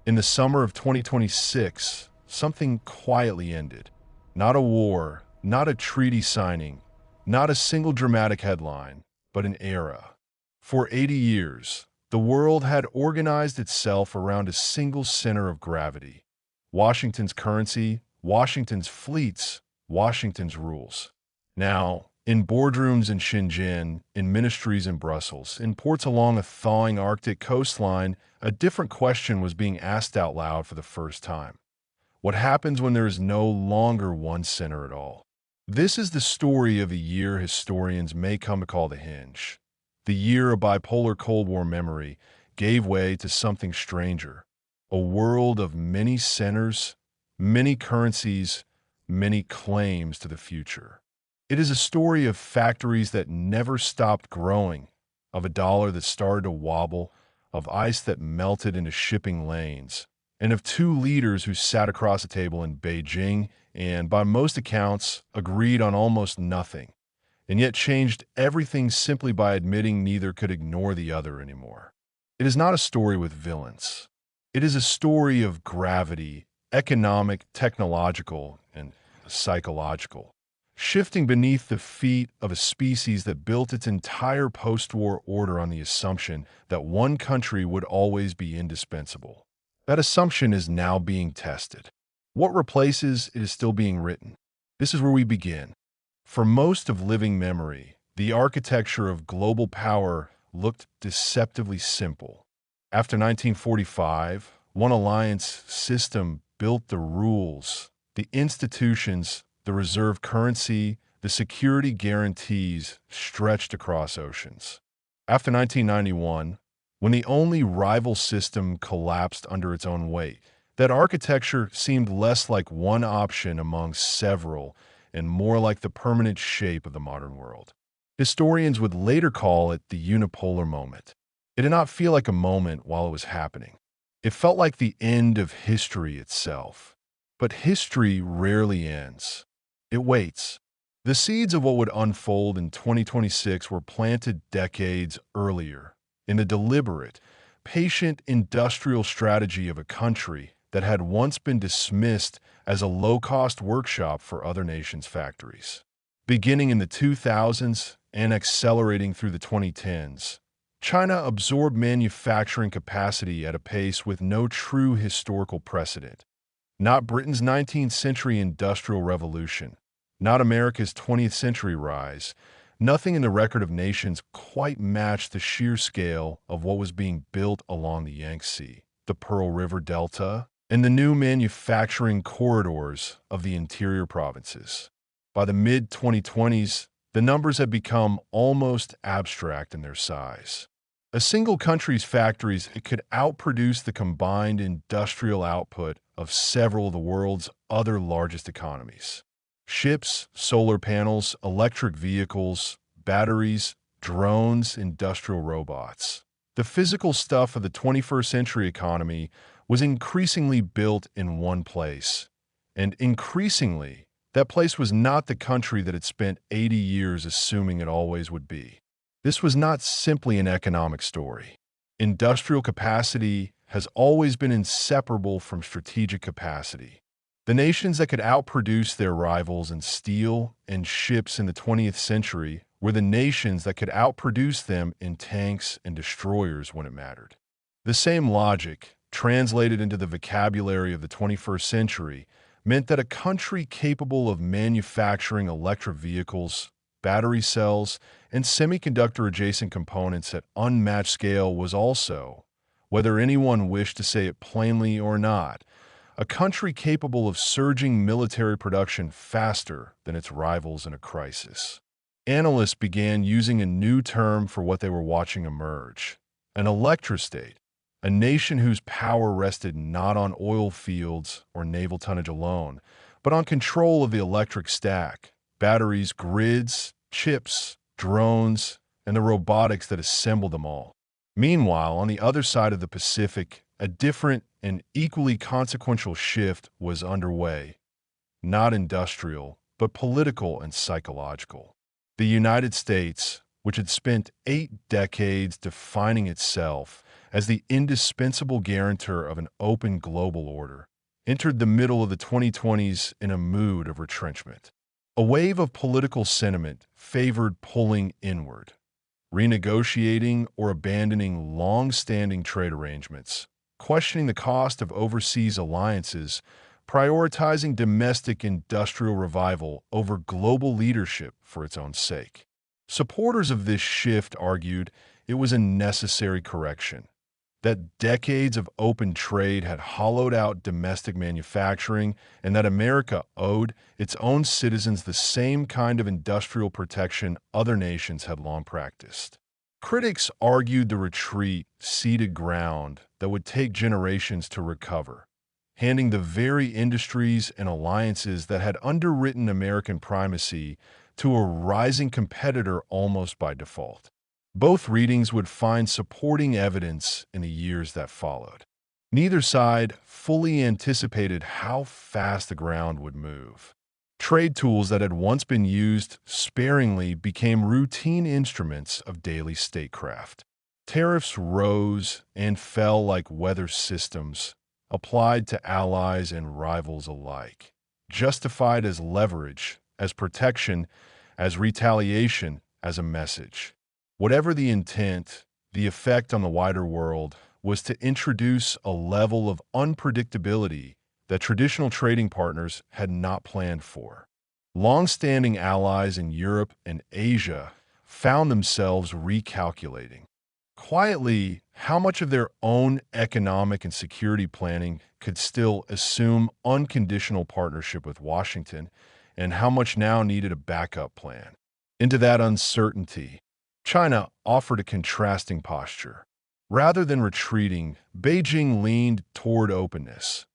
In the summer of 2026, something quietly ended. Not a war, not a treaty signing, not a single dramatic headline, but an era. For 80 years, the world had organized itself around a single center of gravity. Washington's currency, Washington's fleets, Washington's rules. Now, in boardrooms in Shenzhen, in ministries in Brussels, in ports along a thawing Arctic coastline, a different question was being asked out loud for the first time. What happens when there is no longer one center at all? This is the story of a year historians may come to call the hinge. The year of bipolar Cold War memory gave way to something stranger, a world of many centers, many currencies, many claims to the future. It is a story of factories that never stopped growing, of a dollar that started to wobble, of ice that melted into shipping lanes, and of two leaders who sat across a table in Beijing and, by most accounts, agreed on almost nothing, and yet changed everything simply by admitting neither could ignore the other anymore. It is not a story with villains. It is a story of gravity, economic, technological, and psychological, shifting beneath the feet of a species that built its entire post-war order on the assumption that one country would always be indispensable. That assumption is now being tested. What replaces it is still being written. This is where we begin. For most of living memory, the architecture of global power looked deceptively simple. After 1945, one alliance system built the rules, the institutions, the reserve currency, the security guarantees stretched across oceans. After 1991, when the only rival system collapsed under its own weight, that architecture seemed less like one option among several and more like the permanent shape of the modern world. Historians would later call it the unipolar moment. It did not feel like a moment while it was happening. It felt like the end of history itself. But history rarely ends. It waits. The seeds of what would unfold in 2026 were planted decades earlier in the deliberate, patient industrial strategy of a country that had once been dismissed as a low-cost workshop for other nations' factories. Beginning in the 2000s and accelerating through the 2010s, China absorbed manufacturing capacity at a pace with no true historical precedent. Not Britain's 19th century industrial revolution, not America's 20th century rise. Nothing in the record of nations quite matched the sheer scale of what was being built along the Yangtze, the Pearl River Delta, and the new manufacturing corridors of the interior provinces. By the mid-2020s, the numbers had become almost abstract in their size. A single country's factories could outproduce the combined industrial output of several of the world's other largest economies. Ships, solar panels, electric vehicles, batteries, drones, industrial robots. The physical stuff of the 21st century economy was increasingly built in one place. And increasingly, that place was not the country that had spent 80 years assuming it always would be. This was not simply an economic story. Industrial capacity has always been inseparable from strategic capacity. The nations that could outproduce their rivals in steel and ships in the 20th century were the nations that could outproduce them in tanks and destroyers when it mattered. The same logic, translated into the vocabulary of the 21st century, meant that a country capable of manufacturing electric vehicles, battery cells, and semiconductor-adjacent components at unmatched scale was also, whether anyone wished to say it plainly or not, a country capable of surging military production faster than its rivals in a crisis. Analysts began using a new term for what they were watching emerge: an electrostate, a nation whose power rested not on oil fields or naval tonnage alone, but on control of the electric stack, batteries, grids, chips, drones, and the robotics that assembled them all. Meanwhile, on the other side of the Pacific, a different and equally consequential shift was underway. Not industrial, but political and psychological. The United States, which had spent 8 decades defining itself as the indispensable guarantor of an open global order, entered the middle of the 2020s in a mood of retrenchment. A wave of political sentiment favored pulling inward, renegotiating or abandoning long-standing trade arrangements, questioning the cost of overseas alliances, prioritizing domestic industrial revival over global leadership for its own sake. Supporters of this shift argued it was a necessary correction, that decades of open trade had hollowed out domestic manufacturing, and that America owed its own citizens the same kind of industrial protection other nations had long practiced. Critics argued the retreat ceded ground that would take generations to recover, handing the very industries and alliances that had underwritten American primacy to a rising competitor almost by default. Both readings would find supporting evidence in the years that followed. Neither side fully anticipated how fast the ground would move. Trade tools that had once been used sparingly became routine instruments of daily statecraft. Tariffs rose and fell like weather systems, applied to allies and rivals alike, justified as leverage, as protection, as retaliation, as a message. Whatever the intent, the effect on the wider world was to introduce a level of unpredictability that traditional trading partners had not planned for. Long-standing allies in Europe and Asia found themselves recalculating. Quietly, how much of their own economic and security planning could still assume unconditional partnership with Washington, and how much now needed a backup plan. Into that uncertainty, China offered a contrasting posture. Rather than retreating, Beijing leaned toward openness,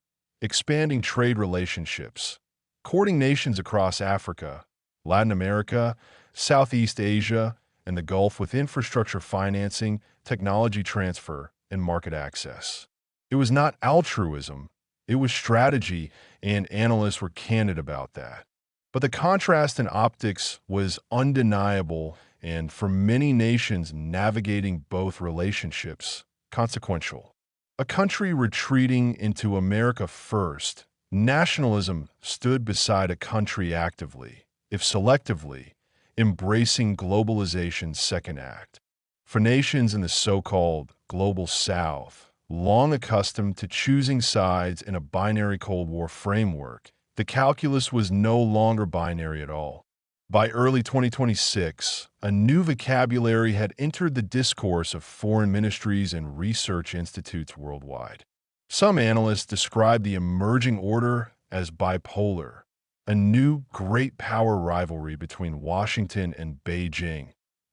expanding trade relationships, courting nations across Africa, Latin America, Southeast Asia, and the Gulf with infrastructure financing, technology transfer, and market access. It was not altruism, it was strategy, and analysts were candid about that. But the contrast in optics was undeniable, and for many nations navigating both relationships, consequential. A country retreating into America first, nationalism stood beside a country actively, if selectively, embracing globalization's second act. For nations in the so-called Global South, long accustomed to choosing sides in a binary Cold War framework, the calculus was no longer binary at all. By early 2026, a new vocabulary had entered the discourse of foreign ministries and research institutes worldwide. Some analysts describe the emerging order as bipolar, a new great power rivalry between Washington and Beijing,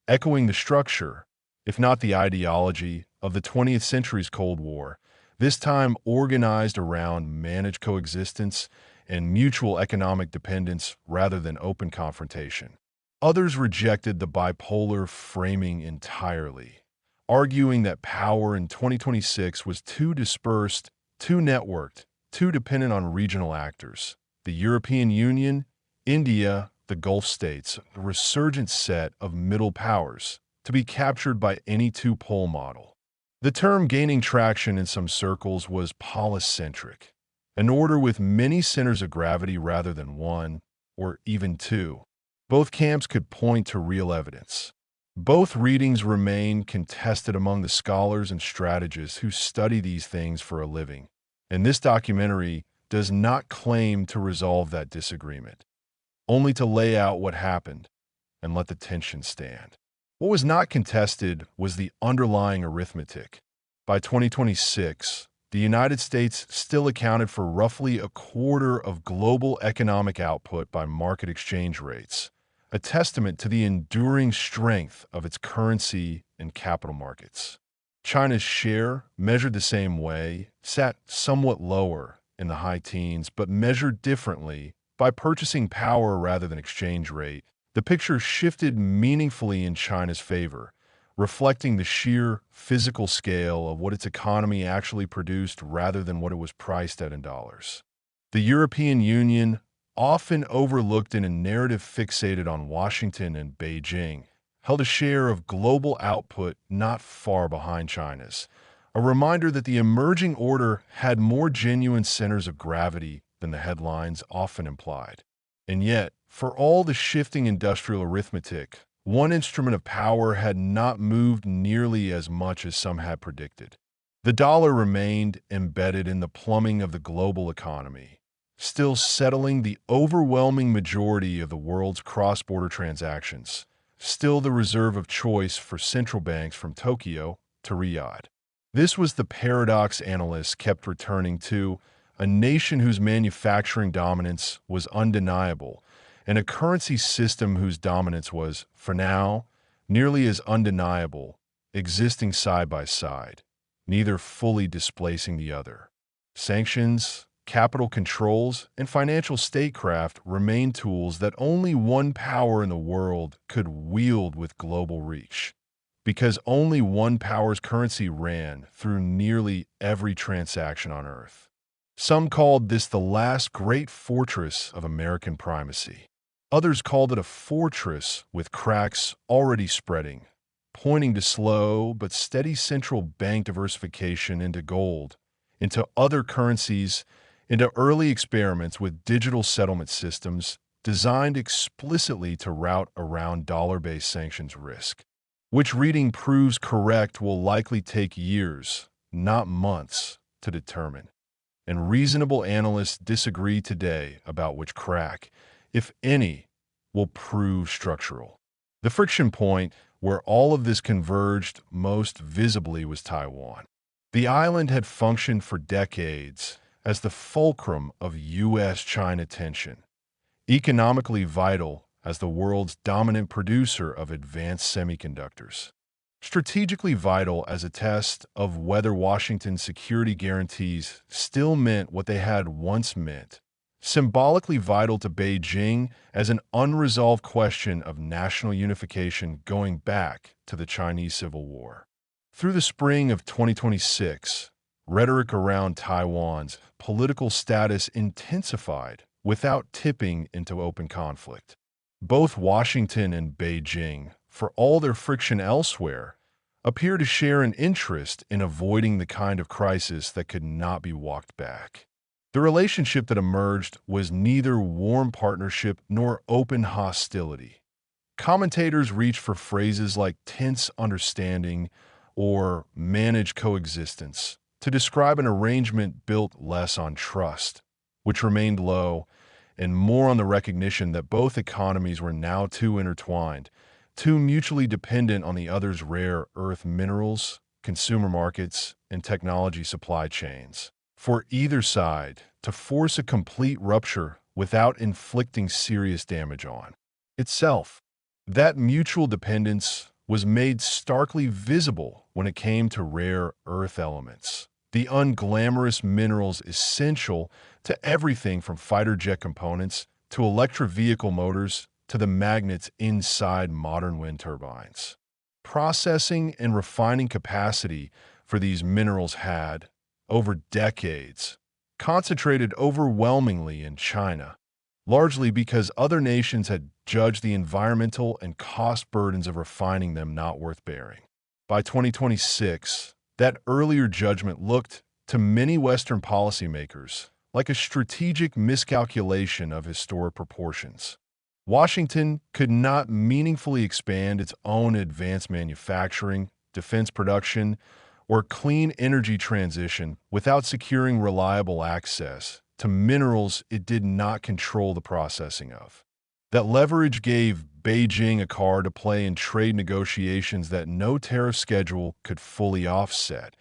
echoing the structure, if not the ideology, of the 20th century's Cold War, this time organized around managed coexistence and mutual economic dependence rather than open confrontation. Others rejected the bipolar framing entirely, arguing that power in 2026 was too dispersed, too networked, too dependent on regional actors. The European Union, India, the Gulf states, a resurgent set of middle powers to be captured by any two-pole model. The term gaining traction in some circles was polycentric, an order with many centers of gravity rather than one, or even two. Both camps could point to real evidence. Both readings remain contested among the scholars and strategists who study these things for a living, and this documentary does not claim to resolve that disagreement, only to lay out what happened and let the tension stand. What was not contested was the underlying arithmetic. By 2026, the United States still accounted for roughly a quarter of global economic output by market exchange rates, a testament to the enduring strength of its currency and capital markets. China's share, measured the same way, sat somewhat lower in the high teens, but measured differently by purchasing power rather than exchange rate. The picture shifted meaningfully in China's favor, reflecting the sheer physical scale of what its economy actually produced rather than what it was priced at in dollars. The European Union, often overlooked in a narrative fixated on Washington and Beijing, held a share of global output not far behind China's, a reminder that the emerging order had more genuine centers of gravity than the headlines often implied. And yet, for all the shifting industrial arithmetic, one instrument of power had not moved nearly as much as some had predicted. The dollar remained embedded in the plumbing of the global economy, still settling the overwhelming majority of the world's cross-border transactions, still the reserve of choice for central banks from Tokyo to Riyadh. This was the paradox analysts kept returning to: a nation whose manufacturing dominance was undeniable, and a currency system whose dominance was, for now, nearly as undeniable, existing side by side, neither fully displacing the other. Sanctions, capital controls, and financial statecraft remain tools that only one power in the world could wield with global reach, because only one power's currency ran through nearly every transaction on Earth. Some called this the last great fortress of American primacy. Others called it a fortress with cracks already spreading, pointing to slow but steady central bank diversification into gold, into other currencies, into early experiments with digital settlement systems designed explicitly to route around dollar-based sanctions risk. Which reading proves correct will likely take years, not months, to determine. And reasonable analysts disagree today about which crack, if any, will prove structural. The friction point where all of this converged most visibly was Taiwan. The island had functioned for decades as the fulcrum of U.S.-China tension, economically vital as the world's dominant producer of advanced semiconductors, strategically vital as a test of whether Washington's security guarantees still meant what they had once meant, symbolically vital to Beijing as an unresolved question of national unification going back to the Chinese Civil War. Through the spring of 2026, rhetoric around Taiwan's political status intensified without tipping into open conflict. Both Washington and Beijing, for all their friction elsewhere, appear to share an interest in avoiding the kind of crisis that could not be walked back. The relationship that emerged was neither warm partnership nor open hostility. Commentators reached for phrases like tense understanding or managed coexistence to describe an arrangement built less on trust, which remained low, and more on the recognition that both economies were now too intertwined, too mutually dependent on the other's rare earth minerals, consumer markets, and technology supply chains, for either side to force a complete rupture without inflicting serious damage on itself. That mutual dependence was made starkly visible when it came to rare earth elements, the unglamorous minerals essential to everything from fighter jet components to electric vehicle motors to the magnets inside modern wind turbines. Processing and refining capacity for these minerals had, over decades, concentrated overwhelmingly in China, largely because other nations had judged the environmental and cost burdens of refining them not worth bearing. By 2026, that earlier judgment looked, to many Western policymakers, like a strategic miscalculation of historic proportions. Washington could not meaningfully expand its own advanced manufacturing, defense production, or clean energy transition without securing reliable access to minerals it did not control the processing of. That leverage gave Beijing a card to play in trade negotiations that no tariff schedule could fully offset,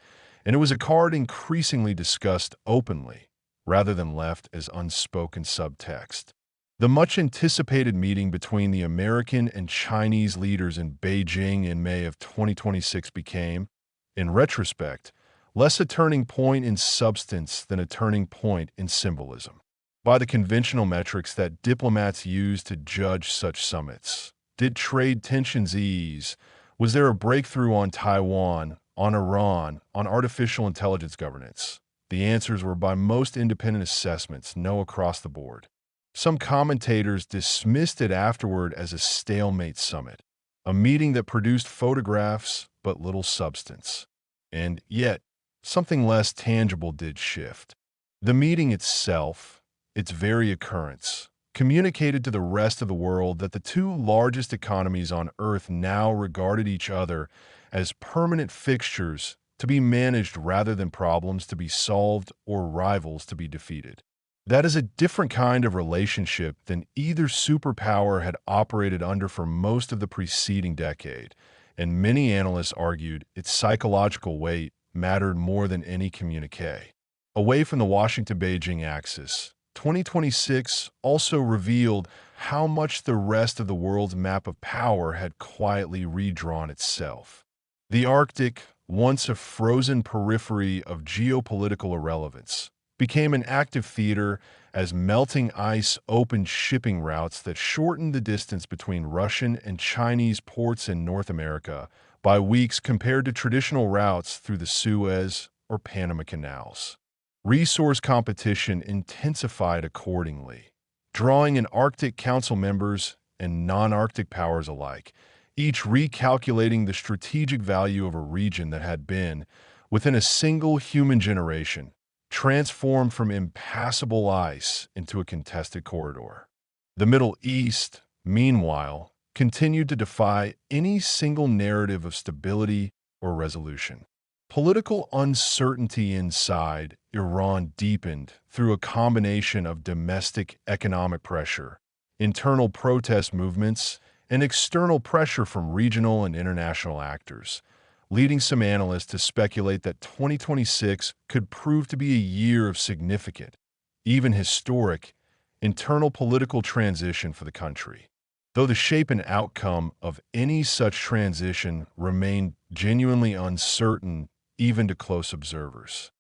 and it was a card increasingly discussed openly, rather than left as unspoken subtext. The much-anticipated meeting between the American and Chinese leaders in Beijing in May of 2026 became, in retrospect, less a turning point in substance than a turning point in symbolism. By the conventional metrics that diplomats use to judge such summits, did trade tensions ease? Was there a breakthrough on Taiwan, on Iran, on artificial intelligence governance? The answers were, by most independent assessments, no across the board. Some commentators dismissed it afterward as a stalemate summit, a meeting that produced photographs but little substance. And yet, something less tangible did shift. The meeting itself, its very occurrence, communicated to the rest of the world that the two largest economies on Earth now regarded each other as permanent fixtures to be managed rather than problems to be solved or rivals to be defeated. That is a different kind of relationship than either superpower had operated under for most of the preceding decade, and many analysts argued its psychological weight mattered more than any communique. Away from the Washington-Beijing axis, 2026 also revealed how much the rest of the world's map of power had quietly redrawn itself. The Arctic, once a frozen periphery of geopolitical irrelevance, became an active theater as melting ice opened shipping routes that shortened the distance between Russian and Chinese ports in North America by weeks compared to traditional routes through the Suez or Panama Canals. Resource competition intensified accordingly, drawing in Arctic Council members and non-Arctic powers alike, each recalculating the strategic value of a region that had been, within a single human generation, transformed from impassable ice into a contested corridor. The Middle East, meanwhile, continued to defy any single narrative of stability or resolution. Political uncertainty inside Iran deepened through a combination of domestic economic pressure, internal protest movements, and external pressure from regional and international actors, leading some analysts to speculate that 2026 could prove to be a year of significant, even historic, internal political transition for the country. Though the shape and outcome of any such transition remained genuinely uncertain even to close observers.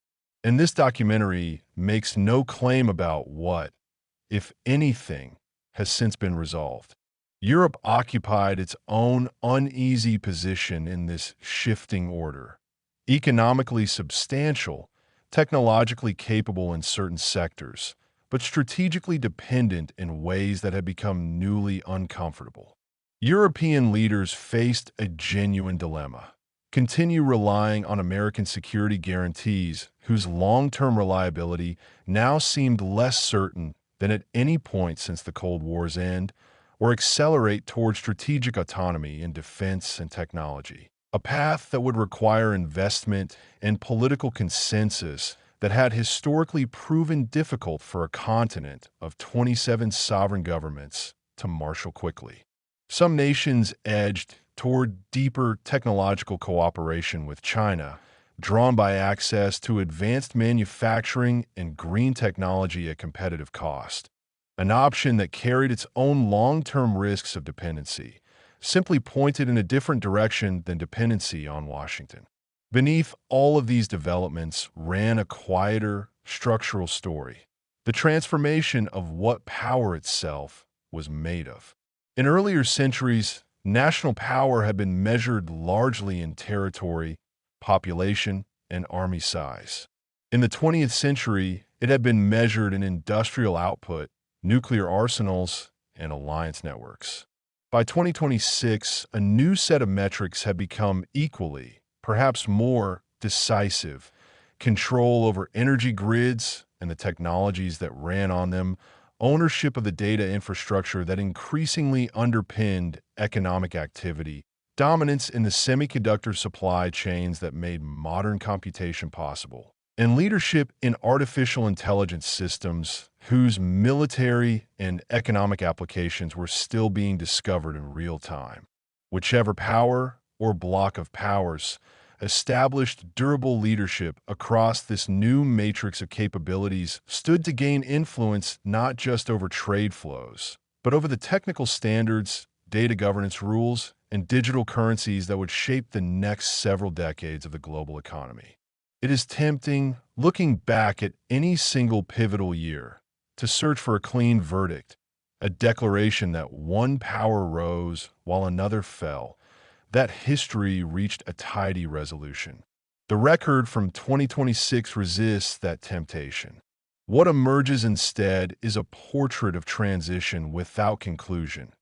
And this documentary makes no claim about what, if anything, has since been resolved. Europe occupied its own uneasy position in this shifting order. Economically substantial, technologically capable in certain sectors, but strategically dependent in ways that had become newly uncomfortable. European leaders faced a genuine dilemma. Continue relying on American security guarantees whose long-term reliability now seemed less certain than at any point since the Cold War's end, or accelerate toward strategic autonomy in defense and technology, a path that would require investment and political consensus that had historically proven difficult for a continent of 27 sovereign governments to marshal quickly. Some nations edged toward deeper technological cooperation with China, drawn by access to advanced manufacturing and green technology at competitive cost, an option that carried its own long-term risks of dependency, simply pointed in a different direction than dependency on Washington. Beneath all of these developments ran a quieter, structural story, the transformation of what power itself was made of. In earlier centuries, national power had been measured largely in territory, population, and army size. In the 20th century, it had been measured in industrial output, nuclear arsenals, and alliance networks. By 2026, a new set of metrics had become equally, perhaps more, decisive. Control over energy grids and the technologies that ran on them, ownership of the data infrastructure that increasingly underpinned economic activity, dominance in the semiconductor supply chains that made modern computation possible, and leadership in artificial intelligence systems whose military and economic applications were still being discovered in real time. Whichever power or block of powers established durable leadership across this new matrix of capabilities stood to gain influence not just over trade flows, but over the technical standards, data governance rules, and digital currencies that would shape the next several decades of the global economy. It is tempting, looking back at any single pivotal year, to search for a clean verdict, a declaration that one power rose while another fell, that history reached a tidy resolution. The record from 2026 resists that temptation. What emerges instead is a portrait of transition without conclusion.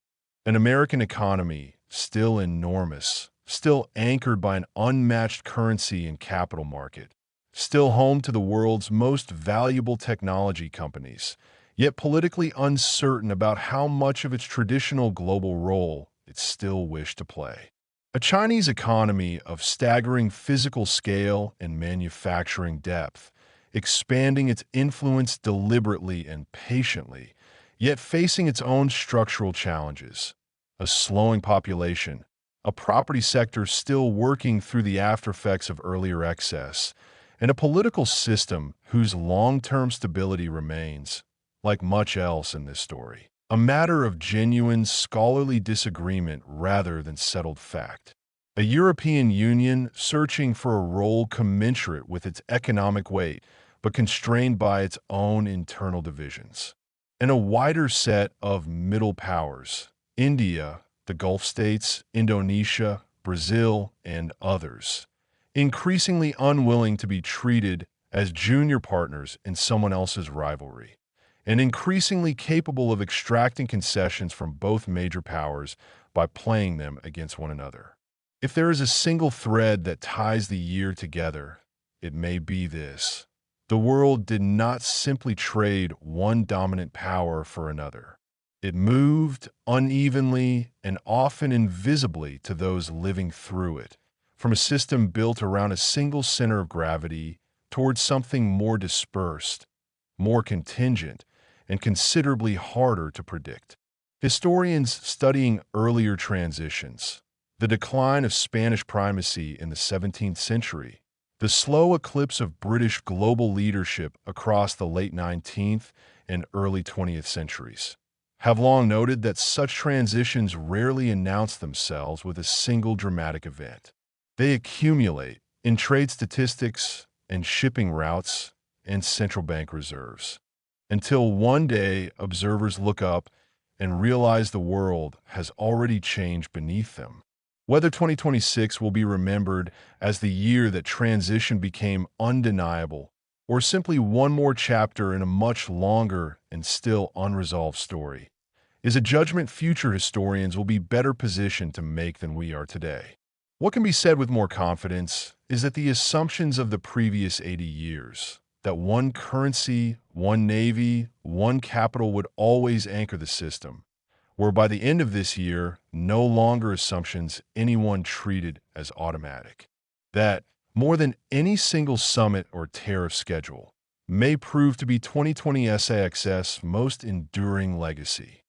An American economy, still enormous, still anchored by an unmatched currency and capital market, still home to the world's most valuable technology companies, yet politically uncertain about how much of its traditional global role it still wished to play. A Chinese economy of staggering physical scale and manufacturing depth, expanding its influence deliberately and patiently, yet facing its own structural challenges. A slowing population, a property sector still working through the aftereffects of earlier excess, and a political system whose long-term stability remains, like much else in this story, a matter of genuine scholarly disagreement rather than settled fact. A European Union searching for a role commensurate with its economic weight, but constrained by its own internal divisions. And a wider set of middle powers, India, the Gulf states, Indonesia, Brazil, and others, increasingly unwilling to be treated as junior partners in someone else's rivalry, and increasingly capable of extracting concessions from both major powers by playing them against one another. If there is a single thread that ties the year together, it may be this. The world did not simply trade one dominant power for another. It moved unevenly and often invisibly to those living through it, from a system built around a single center of gravity towards something more dispersed, more contingent, and considerably harder to predict. Historians studying earlier transitions, the decline of Spanish primacy in the 17th century, the slow eclipse of British global leadership across the late 19th and early 20th centuries, have long noted that such transitions rarely announce themselves with a single dramatic event. They accumulate in trade statistics and shipping routes and central bank reserves, until one day observers look up and realize the world has already changed beneath them. Whether 2026 will be remembered as the year that transition became undeniable, or simply one more chapter in a much longer and still unresolved story, is a judgment future historians will be better positioned to make than we are today. What can be said with more confidence is that the assumptions of the previous 80 years, that one currency, one navy, one capital would always anchor the system, were by the end of this year no longer assumptions anyone treated as automatic. That, more than any single summit or tariff schedule, may prove to be 2020 SAX's most enduring legacy.